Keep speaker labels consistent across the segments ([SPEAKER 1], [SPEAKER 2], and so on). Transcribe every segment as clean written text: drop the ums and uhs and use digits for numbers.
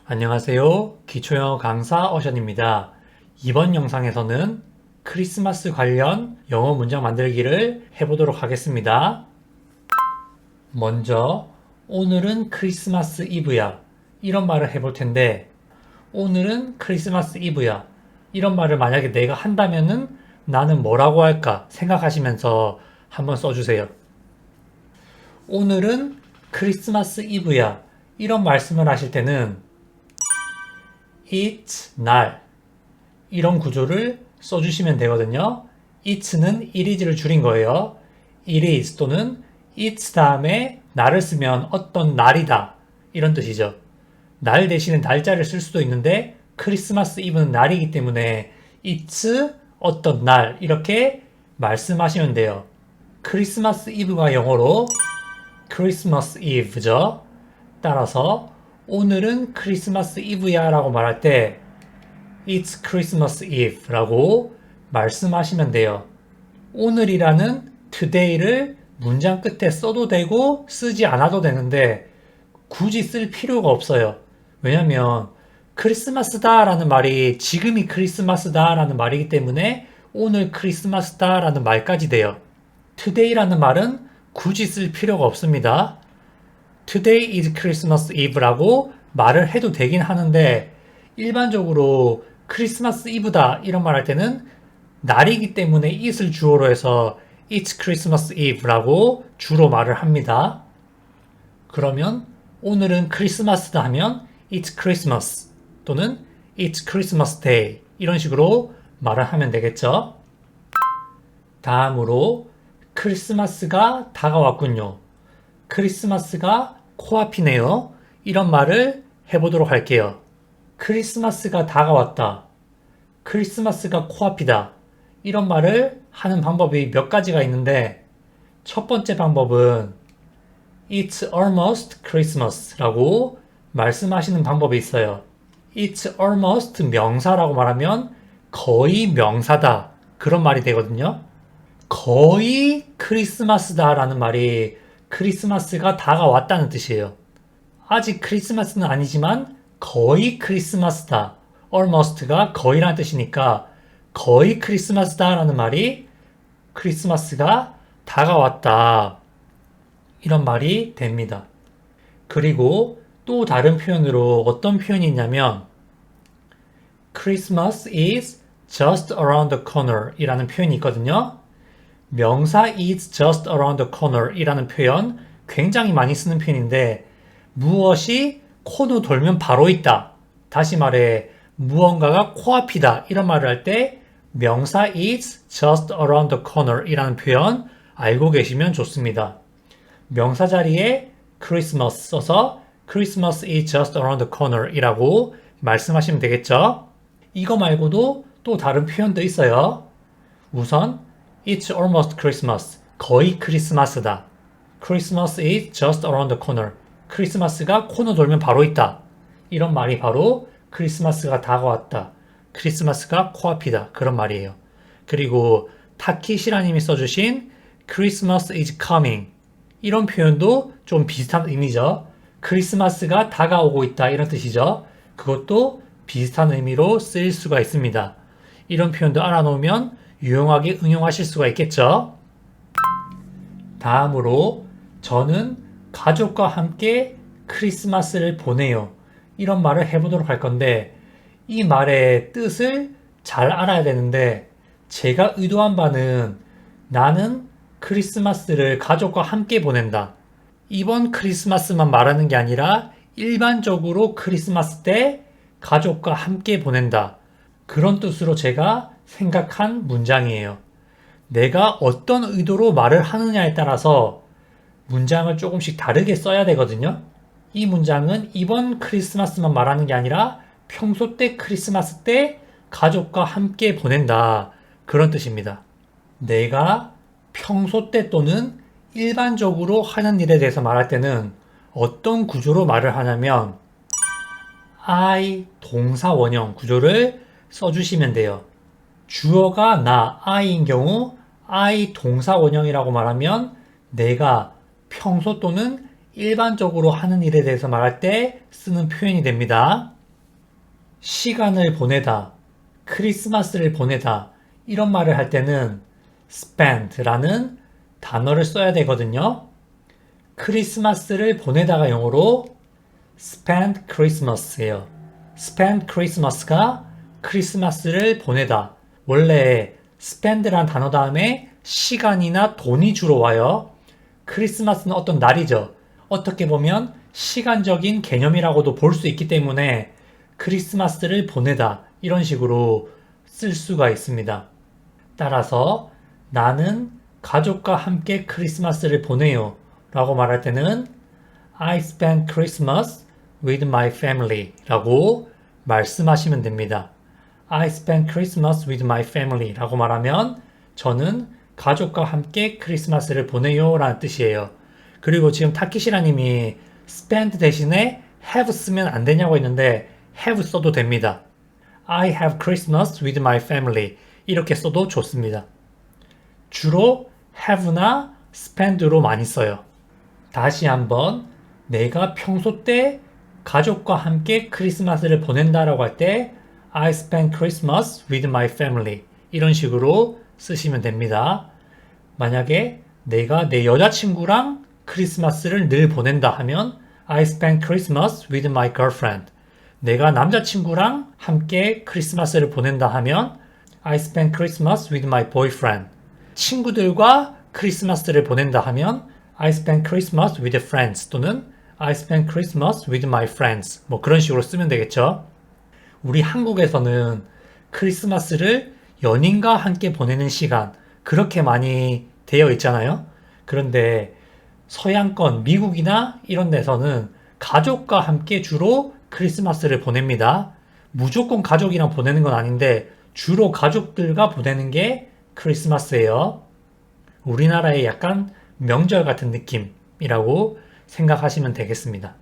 [SPEAKER 1] 안녕하세요. 기초영어 강사 어션입니다. 이번 영상에서는 크리스마스 관련 영어 문장 만들기를 해보도록 하겠습니다. 먼저 오늘은 크리스마스 이브야 이런 말을 해볼 텐데 오늘은 크리스마스 이브야 이런 말을 만약에 내가 한다면은 나는 뭐라고 할까 생각하시면서 한번 써주세요. 오늘은 크리스마스 이브야 이런 말씀을 하실 때는 it's 날 이런 구조를 써주시면 되거든요. it'는 it is를 줄인 거예요. it is 또는 it's 다음에 날을 쓰면 어떤 날이다 이런 뜻이죠. 날 대신에 날짜를 쓸 수도 있는데 크리스마스 이브는 날이기 때문에 it's 어떤 날 이렇게 말씀하시면 돼요. 크리스마스 이브가 영어로 크리스마스 이브죠. 따라서 오늘은 크리스마스 이브야 라고 말할 때 It's Christmas Eve 라고 말씀하시면 돼요. 오늘이라는 today를 문장 끝에 써도 되고 쓰지 않아도 되는데 굳이 쓸 필요가 없어요. 왜냐면 크리스마스다 라는 말이 지금이 크리스마스다 라는 말이기 때문에 오늘 크리스마스다 라는 말까지 돼요. today라는 말은 굳이 쓸 필요가 없습니다. Today is Christmas Eve라고 말을 해도 되긴 하는데 일반적으로 크리스마스 이브다 이런 말 할 때는 날이기 때문에 it을 주어로 해서 It's Christmas Eve라고 주로 말을 합니다. 그러면 오늘은 크리스마스다 하면 It's Christmas 또는 It's Christmas Day 이런 식으로 말을 하면 되겠죠. 다음으로 크리스마스가 다가왔군요. 크리스마스가 코앞이네요. 이런 말을 해보도록 할게요. 크리스마스가 다가왔다. 크리스마스가 코앞이다. 이런 말을 하는 방법이 몇 가지가 있는데 첫 번째 방법은 It's almost Christmas 라고 말씀하시는 방법이 있어요. It's almost 명사라고 말하면 거의 명사다. 그런 말이 되거든요. 거의 크리스마스다 라는 말이 크리스마스가 다가왔다는 뜻이에요. 아직 크리스마스는 아니지만 거의 크리스마스다. almost가 거의라는 뜻이니까 거의 크리스마스다 라는 말이 크리스마스가 다가왔다. 이런 말이 됩니다. 그리고 또 다른 표현으로 어떤 표현이 있냐면 Christmas is just around the corner 이라는 표현이 있거든요. 명사 is just around the corner 이라는 표현 굉장히 많이 쓰는 표현인데 무엇이 코너 돌면 바로 있다. 다시 말해 무언가가 코앞이다. 이런 말을 할 때 명사 is just around the corner 이라는 표현 알고 계시면 좋습니다. 명사 자리에 Christmas 써서 Christmas is just around the corner 이라고 말씀하시면 되겠죠. 이거 말고도 또 다른 표현도 있어요. 우선 It's almost Christmas. 거의 크리스마스다. Christmas is just around the corner. 크리스마스가 코너 돌면 바로 있다. 이런 말이 바로 크리스마스가 다가왔다. 크리스마스가 코앞이다. 그런 말이에요. 그리고 타키 시라님이 써주신 Christmas is coming. 이런 표현도 좀 비슷한 의미죠. 크리스마스가 다가오고 있다. 이런 뜻이죠. 그것도 비슷한 의미로 쓰일 수가 있습니다. 이런 표현도 알아놓으면 유용하게 응용하실 수가 있겠죠. 다음으로 저는 가족과 함께 크리스마스를 보내요. 이런 말을 해보도록 할 건데 이 말의 뜻을 잘 알아야 되는데 제가 의도한 바는 나는 크리스마스를 가족과 함께 보낸다. 이번 크리스마스만 말하는 게 아니라 일반적으로 크리스마스 때 가족과 함께 보낸다. 그런 뜻으로 제가 생각한 문장이에요. 내가 어떤 의도로 말을 하느냐에 따라서 문장을 조금씩 다르게 써야 되거든요. 이 문장은 이번 크리스마스만 말하는 게 아니라 평소 때 크리스마스 때 가족과 함께 보낸다. 그런 뜻입니다. 내가 평소 때 또는 일반적으로 하는 일에 대해서 말할 때는 어떤 구조로 말을 하냐면 I 동사 원형 구조를 써주시면 돼요. 주어가 나, I인 경우 I 동사 원형이라고 말하면 내가 평소 또는 일반적으로 하는 일에 대해서 말할 때 쓰는 표현이 됩니다. 시간을 보내다, 크리스마스를 보내다 이런 말을 할 때는 spend라는 단어를 써야 되거든요. 크리스마스를 보내다가 영어로 spend Christmas예요. spend Christmas가 크리스마스를 보내다. 원래 spend란 단어 다음에 시간이나 돈이 주로 와요. 크리스마스는 어떤 날이죠. 어떻게 보면 시간적인 개념이라고도 볼 수 있기 때문에 크리스마스를 보내다 이런 식으로 쓸 수가 있습니다. 따라서 나는 가족과 함께 크리스마스를 보내요 라고 말할 때는 I spend Christmas with my family 라고 말씀하시면 됩니다. I spend Christmas with my family 라고 말하면 저는 가족과 함께 크리스마스를 보내요 라는 뜻이에요. 그리고 지금 타키시라 님이 spend 대신에 have 쓰면 안 되냐고 했는데 have 써도 됩니다. I have Christmas with my family 이렇게 써도 좋습니다. 주로 have나 spend로 많이 써요. 다시 한번 내가 평소 때 가족과 함께 크리스마스를 보낸다라고 할 때 I spend Christmas with my family 이런 식으로 쓰시면 됩니다. 만약에 내가 내 여자친구랑 크리스마스를 늘 보낸다 하면 I spend Christmas with my girlfriend. 내가 남자친구랑 함께 크리스마스를 보낸다 하면 I spend Christmas with my boyfriend. 친구들과 크리스마스를 보낸다 하면 I spend Christmas with friends 또는 I spend Christmas with my friends. 뭐 그런 식으로 쓰면 되겠죠. 우리 한국에서는 크리스마스를 연인과 함께 보내는 시간 그렇게 많이 되어 있잖아요. 그런데 서양권 미국이나 이런 데서는 가족과 함께 주로 크리스마스를 보냅니다. 무조건 가족이랑 보내는 건 아닌데 주로 가족들과 보내는 게 크리스마스예요. 우리나라의 약간 명절 같은 느낌이라고 생각하시면 되겠습니다.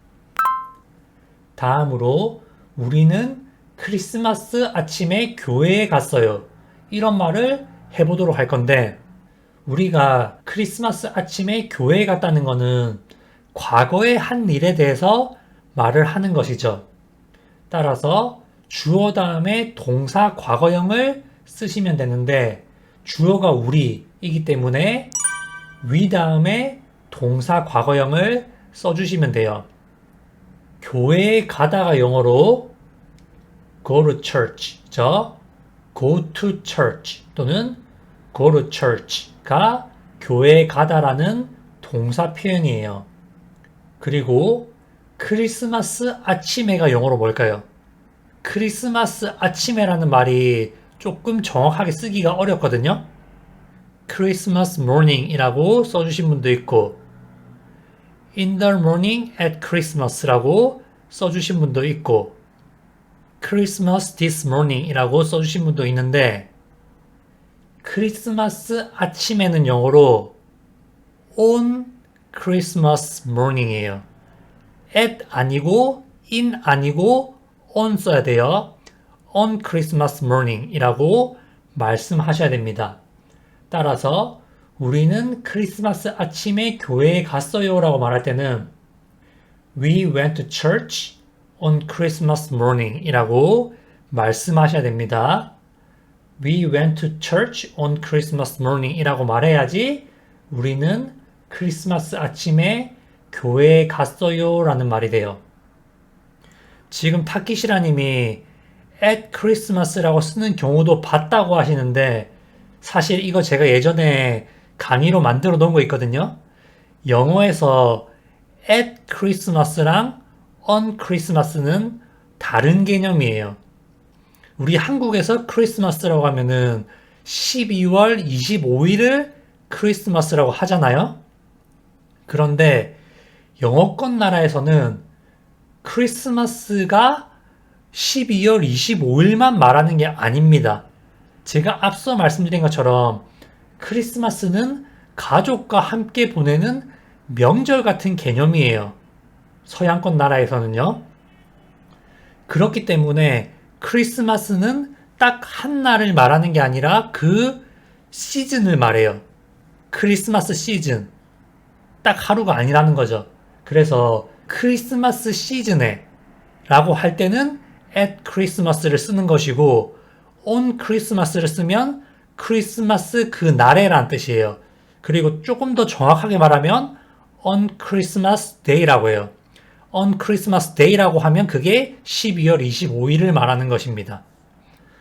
[SPEAKER 1] 다음으로 우리는 크리스마스 아침에 교회에 갔어요. 이런 말을 해보도록 할 건데 우리가 크리스마스 아침에 교회에 갔다는 거는 과거의 한 일에 대해서 말을 하는 것이죠. 따라서 주어 다음에 동사 과거형을 쓰시면 되는데 주어가 우리이기 때문에 we 다음에 동사 과거형을 써주시면 돼요. 교회에 가다가 영어로 go to church죠. go to church 또는 go to church가 교회에 가다라는 동사 표현이에요. 그리고 크리스마스 아침에가 영어로 뭘까요? 크리스마스 아침에라는 말이 조금 정확하게 쓰기가 어렵거든요. Christmas morning이라고 써주신 분도 있고 In the morning at Christmas라고 써주신 분도 있고 Christmas this morning이라고 써주신 분도 있는데 크리스마스 아침에는 영어로 on Christmas morning이에요. at 아니고 in 아니고 on 써야 돼요. on Christmas morning이라고 말씀하셔야 됩니다. 따라서 우리는 크리스마스 아침에 교회에 갔어요 라고 말할 때는 We went to church on Christmas morning 이라고 말씀하셔야 됩니다. We went to church on Christmas morning 이라고 말해야지 우리는 크리스마스 아침에 교회에 갔어요 라는 말이 돼요. 지금 타키시라 님이 at Christmas라고 쓰는 경우도 봤다고 하시는데 사실 이거 제가 예전에 강의로 만들어 놓은 거 있거든요. 영어에서 at Christmas랑 on Christmas는 다른 개념이에요. 우리 한국에서 크리스마스라고 하면은 12월 25일을 크리스마스라고 하잖아요. 그런데 영어권 나라에서는 크리스마스가 12월 25일만 말하는 게 아닙니다. 제가 앞서 말씀드린 것처럼 크리스마스는 가족과 함께 보내는 명절 같은 개념이에요. 서양권 나라에서는요. 그렇기 때문에 크리스마스는 딱 한 날을 말하는 게 아니라 그 시즌을 말해요. 크리스마스 시즌. 딱 하루가 아니라는 거죠. 그래서 크리스마스 시즌에 라고 할 때는 at Christmas를 쓰는 것이고 on Christmas를 쓰면 크리스마스 그 날에란 뜻이에요. 그리고 조금 더 정확하게 말하면 on Christmas Day라고 해요. on Christmas Day라고 하면 그게 12월 25일을 말하는 것입니다.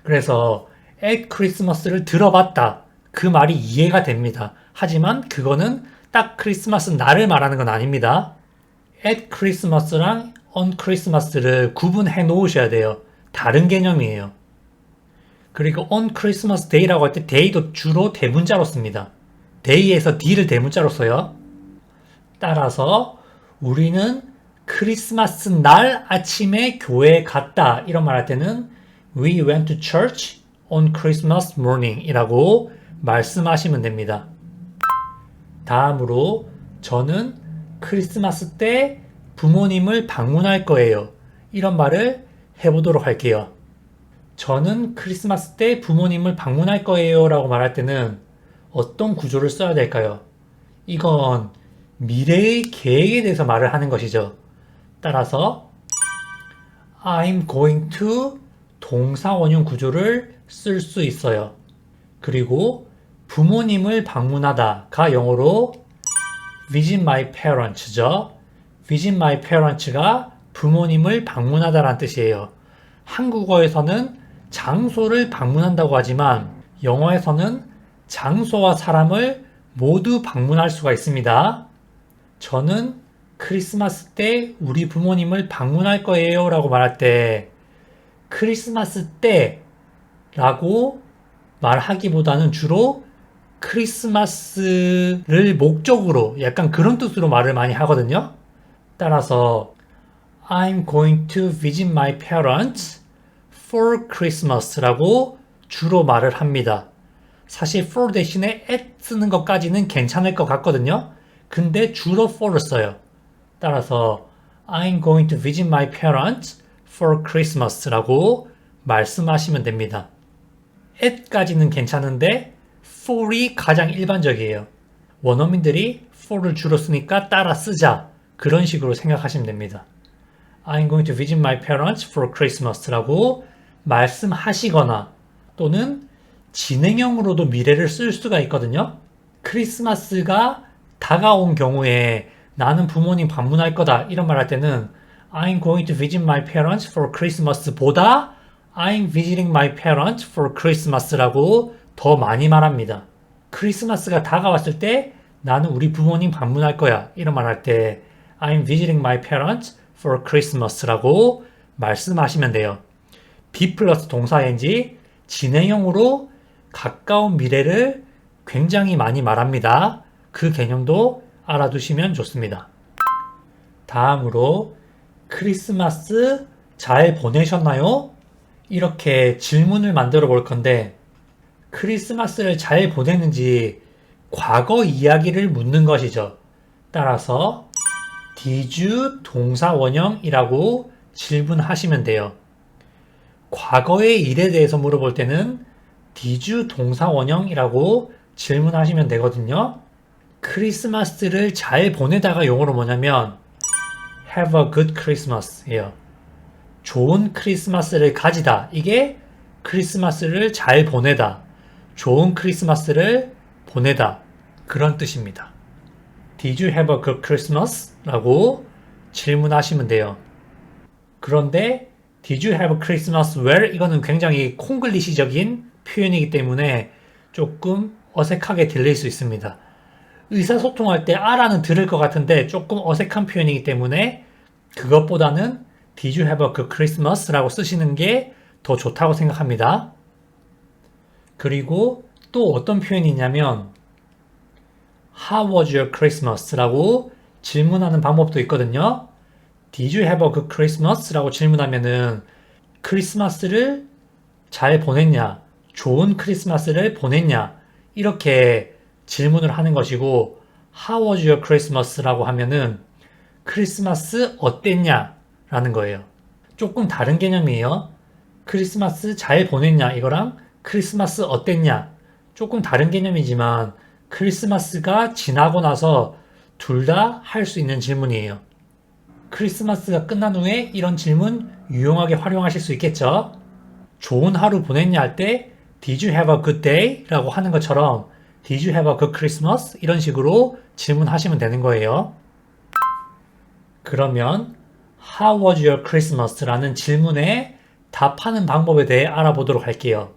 [SPEAKER 1] 그래서 at Christmas를 들어봤다. 그 말이 이해가 됩니다. 하지만 그거는 딱 크리스마스 날을 말하는 건 아닙니다. at Christmas랑 on Christmas를 구분해 놓으셔야 돼요. 다른 개념이에요. 그리고 on Christmas Day라고 할 때 day도 주로 대문자로 씁니다. day에서 d를 대문자로 써요. 따라서 우리는 크리스마스 날 아침에 교회에 갔다 이런 말 할 때는 We went to church on Christmas morning 이라고 말씀하시면 됩니다. 다음으로 저는 크리스마스 때 부모님을 방문할 거예요. 이런 말을 해보도록 할게요. 저는 크리스마스 때 부모님을 방문할 거예요 라고 말할 때는 어떤 구조를 써야 될까요? 이건 미래의 계획에 대해서 말을 하는 것이죠. 따라서 I'm going to 동사 원형 구조를 쓸 수 있어요. 그리고 부모님을 방문하다가 영어로 visit my parents죠. visit my parents가 부모님을 방문하다라는 뜻이에요. 한국어에서는 장소를 방문한다고 하지만 영어에서는 장소와 사람을 모두 방문할 수가 있습니다. 저는 크리스마스 때 우리 부모님을 방문할 거예요 라고 말할 때 크리스마스 때 라고 말하기보다는 주로 크리스마스를 목적으로 약간 그런 뜻으로 말을 많이 하거든요. 따라서 I'm going to visit my parents for Christmas 라고 주로 말을 합니다. 사실 for 대신에 at 쓰는 것까지는 괜찮을 것 같거든요. 근데 주로 for를 써요. 따라서 I'm going to visit my parents for Christmas 라고 말씀하시면 됩니다. at까지는 괜찮은데 for이 가장 일반적이에요. 원어민들이 for를 주로 쓰니까 따라 쓰자. 그런 식으로 생각하시면 됩니다. I'm going to visit my parents for Christmas 라고 말씀하시거나 또는 진행형으로도 미래를 쓸 수가 있거든요. 크리스마스가 다가온 경우에 나는 부모님 방문할 거다 이런 말 할 때는 I'm going to visit my parents for Christmas 보다 I'm visiting my parents for Christmas 라고 더 많이 말합니다. 크리스마스가 다가왔을 때 나는 우리 부모님 방문할 거야 이런 말 할 때 I'm visiting my parents for Christmas 라고 말씀하시면 돼요. be 플러스 동사 ing 진행형으로 가까운 미래를 굉장히 많이 말합니다. 그 개념도 알아두시면 좋습니다. 다음으로 크리스마스 잘 보내셨나요? 이렇게 질문을 만들어 볼 건데 크리스마스를 잘 보냈는지 과거 이야기를 묻는 것이죠. 따라서 Did you 동사 원형이라고 질문하시면 돼요. 과거의 일에 대해서 물어볼 때는 Did you 동사 원형이라고 질문하시면 되거든요. 크리스마스를 잘 보내다가 용어로 뭐냐면 Have a good Christmas 예요. 좋은 크리스마스를 가지다. 이게 크리스마스를 잘 보내다. 좋은 크리스마스를 보내다. 그런 뜻입니다. Did you have a good Christmas? 라고 질문하시면 돼요. 그런데 Did you have a Christmas where? 이거는 굉장히 콩글리시적인 표현이기 때문에 조금 어색하게 들릴 수 있습니다. 의사소통할 때 아라는 들을 것 같은데 조금 어색한 표현이기 때문에 그것보다는 Did you have a good Christmas? 라고 쓰시는 게 더 좋다고 생각합니다. 그리고 또 어떤 표현이 있냐면 How was your Christmas? 라고 질문하는 방법도 있거든요. Did you have a good Christmas? 라고 질문하면은 크리스마스를 잘 보냈냐? 좋은 크리스마스를 보냈냐? 이렇게 질문을 하는 것이고 How was your Christmas? 라고 하면은 크리스마스 어땠냐? 라는 거예요. 조금 다른 개념이에요. 크리스마스 잘 보냈냐? 이거랑 크리스마스 어땠냐? 조금 다른 개념이지만 크리스마스가 지나고 나서 둘 다 할 수 있는 질문이에요. 크리스마스가 끝난 후에 이런 질문 유용하게 활용하실 수 있겠죠? 좋은 하루 보냈냐 할 때 Did you have a good day? 라고 하는 것처럼 Did you have a good Christmas? 이런 식으로 질문하시면 되는 거예요. 그러면 How was your Christmas? 라는 질문에 답하는 방법에 대해 알아보도록 할게요.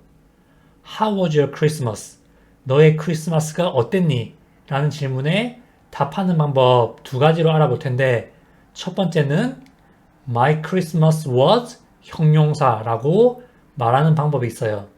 [SPEAKER 1] How was your Christmas? 너의 크리스마스가 어땠니? 라는 질문에 답하는 방법 두 가지로 알아볼 텐데 첫 번째는 My Christmas was 형용사라고 말하는 방법이 있어요.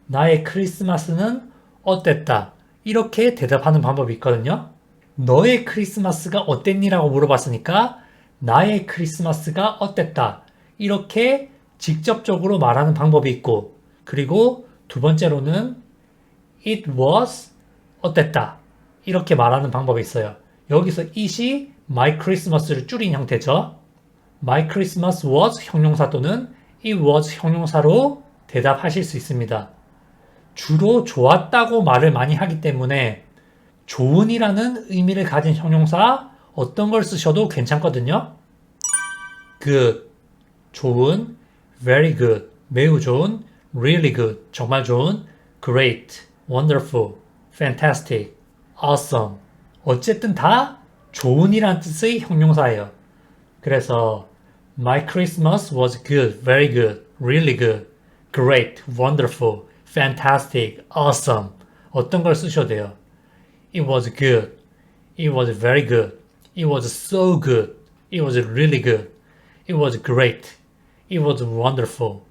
[SPEAKER 1] 나의 크리스마스는 어땠다. 이렇게 대답하는 방법이 있거든요. 너의 크리스마스가 어땠니라고 물어봤으니까 나의 크리스마스가 어땠다. 이렇게 직접적으로 말하는 방법이 있고 그리고 두 번째로는 It was 어땠다. 이렇게 말하는 방법이 있어요. 여기서 it이 My Christmas를 줄인 형태죠. My Christmas was 형용사 또는 It was 형용사로 대답하실 수 있습니다. 주로 좋았다고 말을 많이 하기 때문에 좋은이라는 의미를 가진 형용사 어떤 걸 쓰셔도 괜찮거든요. good, 좋은, very good, 매우 좋은, really good, 정말 좋은, great, wonderful, fantastic, awesome. 어쨌든 다 좋은이라는 뜻의 형용사예요. 그래서 My Christmas was good, very good, really good, great, wonderful, fantastic, awesome. 어떤 걸 쓰셔도 돼요. It was good. It was very good. It was so good. It was really good. It was great. It was wonderful.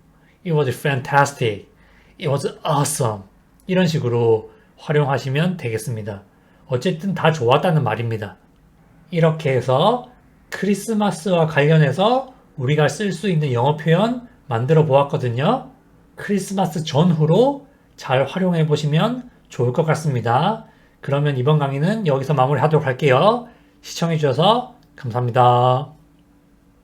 [SPEAKER 1] It was fantastic. It was awesome. 이런 식으로 활용하시면 되겠습니다. 어쨌든 다 좋았다는 말입니다. 이렇게 해서 크리스마스와 관련해서 우리가 쓸 수 있는 영어 표현 만들어 보았거든요. 크리스마스 전후로 잘 활용해 보시면 좋을 것 같습니다. 그러면 이번 강의는 여기서 마무리하도록 할게요. 시청해 주셔서 감사합니다.